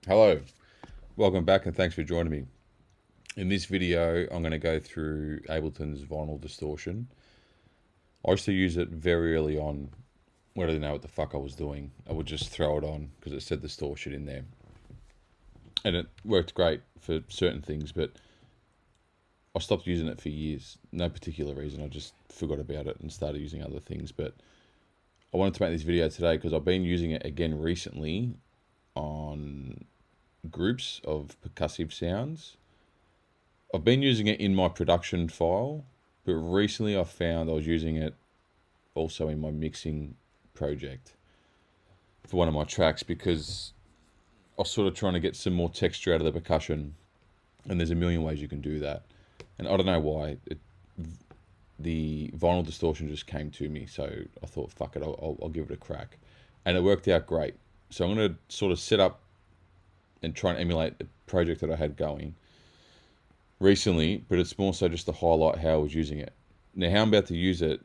Hello, welcome back and thanks for joining me. In this video, I'm going to go through Ableton's Vinyl Distortion. I used to use it very early on when I didn't know what the fuck I was doing. I would just throw it on because it said distortion in there. And it worked great for certain things, but I stopped using it for years. No particular reason, I just forgot about it and started using other things. But I wanted to make this video today because I've been using it again recently on groups of percussive sounds. I've been using it in my production file, but recently I found I was using it also in my mixing project for one of my tracks because I was sort of trying to get some more texture out of the percussion, and there's a million ways you can do that. And I don't know why, the vinyl distortion just came to me, so I thought, fuck it, I'll give it a crack. And it worked out great. So I'm going to sort of set up and try and emulate the project that I had going recently, but it's more so just to highlight how I was using it. Now, how I'm about to use it,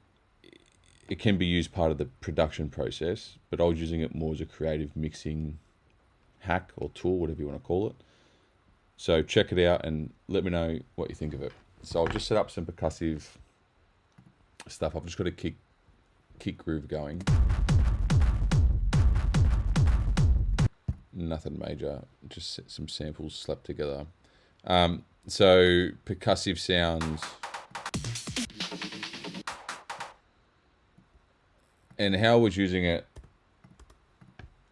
it can be used part of the production process, but I was using it more as a creative mixing hack or tool, whatever you want to call it. So check it out and let me know what you think of it. So I'll just set up some percussive stuff. I've just got a kick groove going. Nothing major, just some samples slapped together. So percussive sounds, and how I was using it,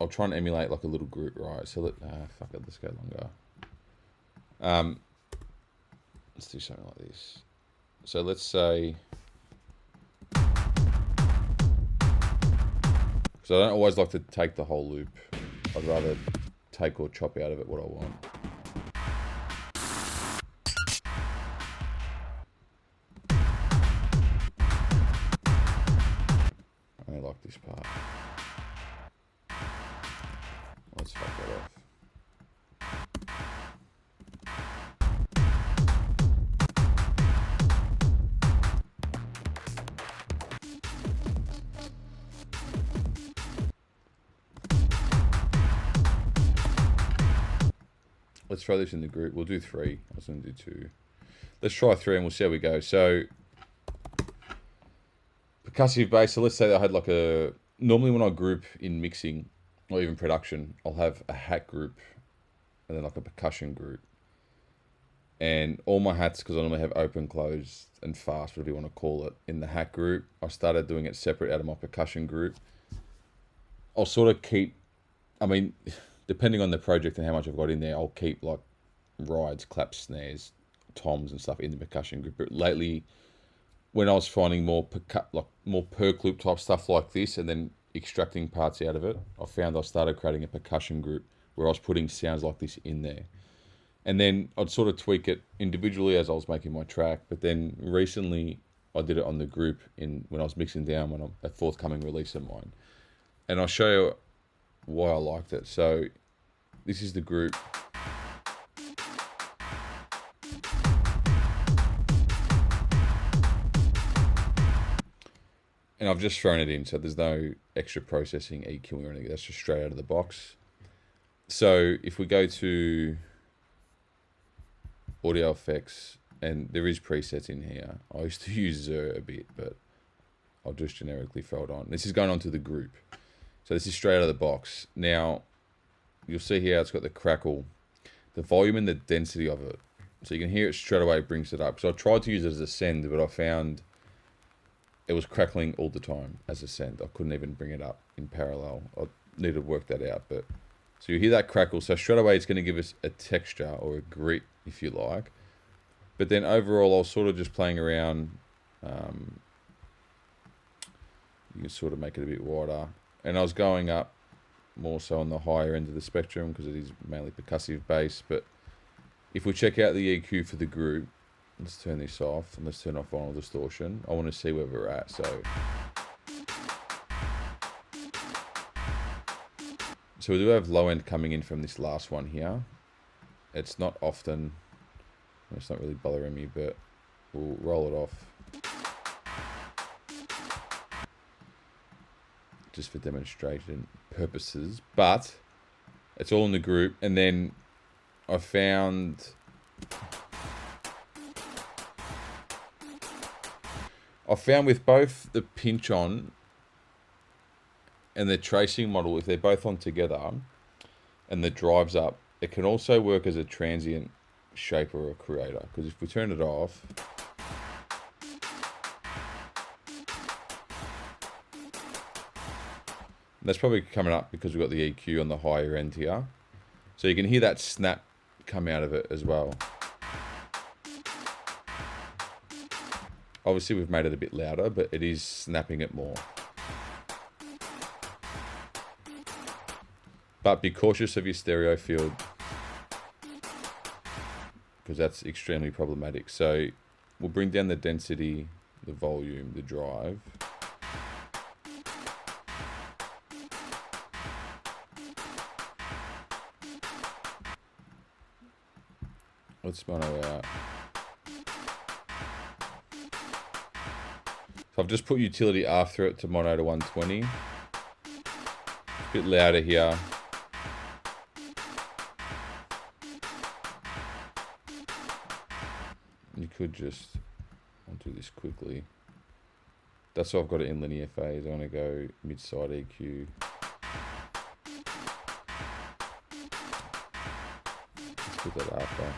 I'll try and emulate like a little group, right? So fuck it, let's go longer. Let's do something like this. So let's say, because I don't always like to take the whole loop. I'd rather take or chop out of it what I want. I only like this part. Let's fuck that off. Let's throw this in the group. We'll do 3. I was going to do 2. Let's try 3 and we'll see how we go. So, percussive bass. So let's say I had like a... Normally when I group in mixing or even production, I'll have a hat group and then like a percussion group. And all my hats, because I normally have open, closed, and fast, whatever you want to call it, in the hat group, I started doing it separate out of my percussion group. I'll sort of keep... I mean... Depending on the project and how much I've got in there, I'll keep like rides, claps, snares, toms and stuff in the percussion group. But lately, when I was finding more perc loop type stuff like this and then extracting parts out of it, I found I started creating a percussion group where I was putting sounds like this in there. And then I'd sort of tweak it individually as I was making my track. But then recently, I did it on the group when I was mixing down a forthcoming release of mine. And I'll show you why I liked it. So this is the group. And I've just thrown it in, so there's no extra processing, EQing or anything. That's just straight out of the box. So if we go to audio effects, and there is presets in here. I used to use Zer a bit, but I'll just generically throw it on. This is going on to the group. So this is straight out of the box. Now, you'll see here it's got the crackle, the volume and the density of it. So you can hear it straight away, it brings it up. So I tried to use it as a send, but I found it was crackling all the time as a send. I couldn't even bring it up in parallel. I needed to work that out. But so you hear that crackle. So straight away it's going to give us a texture or a grit, if you like. But then overall, I was sort of just playing around. You can sort of make it a bit wider. And I was going up more so on the higher end of the spectrum because it is mainly percussive bass. But if we check out the EQ for the group, let's turn this off and let's turn off vinyl distortion. I want to see where we're at. So we do have low end coming in from this last one here. It's not often, it's not really bothering me, but we'll roll it off. Just for demonstration purposes, but It's all in the group. And then I found with both the pinch on and the tracing model, if they're both on together and the drive's up, it can also work as a transient shaper or creator. Because if we turn it off, that's probably coming up because we've got the EQ on the higher end here. So you can hear that snap come out of it as well. Obviously we've made it a bit louder, but it is snapping it more. But be cautious of your stereo field, because that's extremely problematic. So we'll bring down the density, the volume, the drive. Let's mono out. So I've just put utility after it to mono to 120. A bit louder here. You could just, I'll do this quickly. That's why I've got it in linear phase. I want to go mid-side EQ. Let's put that after.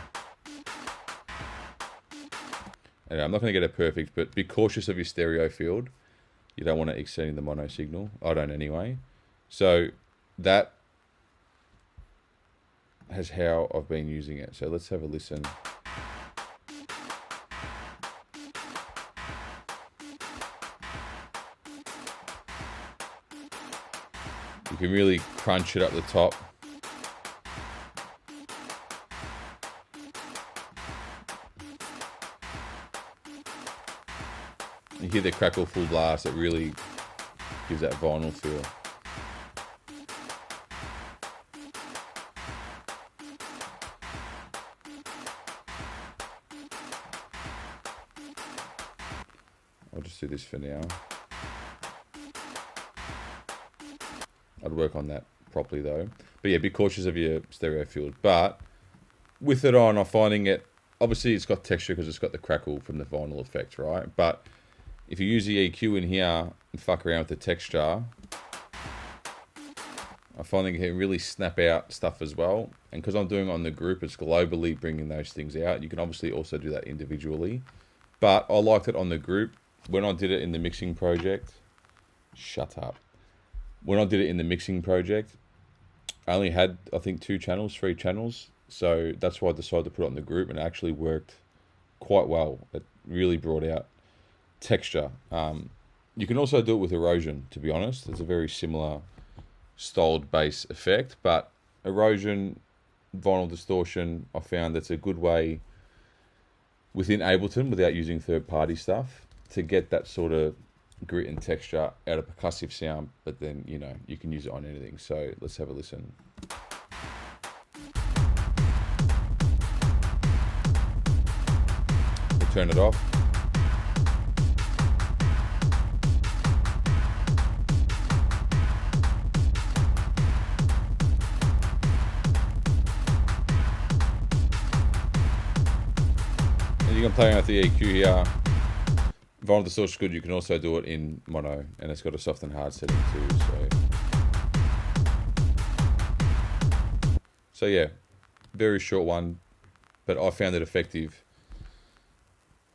Anyway, I'm not going to get it perfect, but be cautious of your stereo field. You don't want it exceeding the mono signal. I don't anyway. So that has how I've been using it. So let's have a listen. You can really crunch it up the top. You hear the crackle full blast. It really gives that vinyl feel. I'll just do this for now. I'd work on that properly though. But yeah, be cautious of your stereo field. But with it on, I'm finding it, obviously it's got texture because it's got the crackle from the vinyl effect, right? But if you use the EQ in here and fuck around with the texture, I'm finding it can really snap out stuff as well. And because I'm doing it on the group, it's globally bringing those things out. You can obviously also do that individually. But I liked it on the group. When I did it in the mixing project, shut up. When I did it in the mixing project, I only had, I think, 3 channels. So that's why I decided to put it on the group, and it actually worked quite well. It really brought out texture. You can also do it with erosion, to be honest. It's a very similar styled bass effect, but erosion, vinyl distortion, I found that's a good way within Ableton, without using third-party stuff, to get that sort of grit and texture out of percussive sound, but then, you know, you can use it on anything. So let's have a listen. I'll turn it off. And you can play with the EQ here. Vinyl Distortion is good. You can also do it in mono, and it's got a soft and hard setting too. So yeah, very short one, but I found it effective.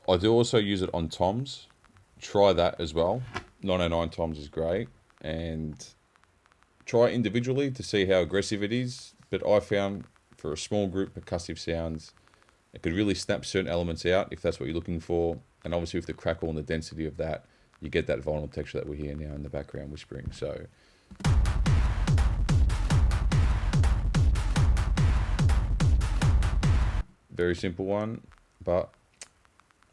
I do also use it on toms. Try that as well. 909 toms is great, and try it individually to see how aggressive it is. But I found for a small group percussive sounds, it could really snap certain elements out if that's what you're looking for. And obviously with the crackle and the density of that, you get that vinyl texture that we hear now in the background whispering. So very simple one, but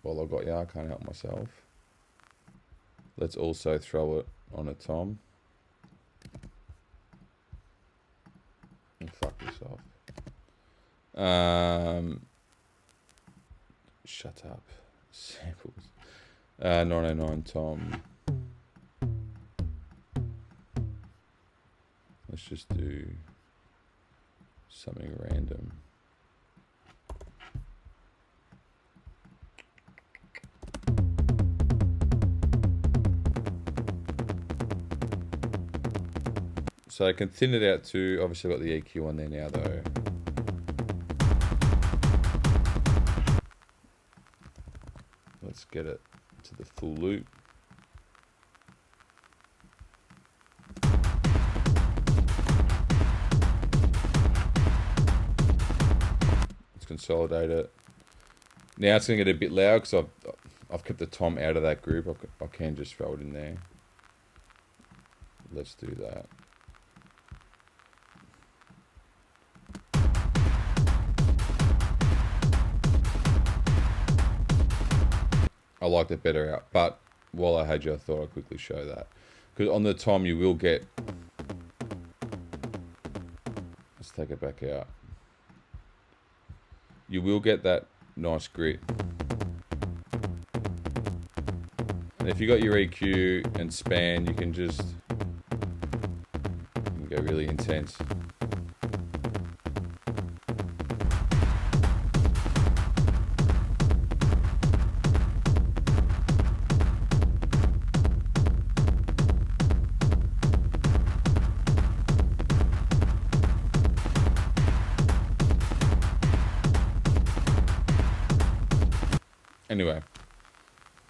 while I got you, I can't help myself. Let's also throw it on a tom. And fuck this off. Shut up. Samples. 909 tom. Let's just do something random. So I can thin it out too. Obviously I've got the EQ on there now though. Let's get it to the full loop. Let's consolidate it. Now it's going to get a bit loud because I've kept the tom out of that group. I can just throw it in there. Let's do that. I liked it better out, but while I had you, I thought I'd quickly show that. Because on the tom you will get... Let's take it back out. You will get that nice grit. And if you got your EQ and span, you can just go really intense. Anyway,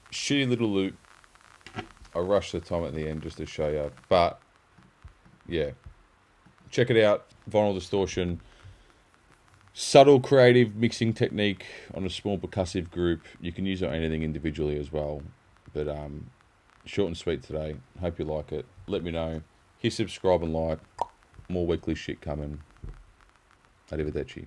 shitty little loop. I rushed the tom at the end just to show you, but yeah, check it out. Vinyl Distortion, subtle creative mixing technique on a small percussive group. You can use it on anything individually as well, but short and sweet today. Hope you like it. Let me know. Hit subscribe and like. More weekly shit coming. Arrivederci.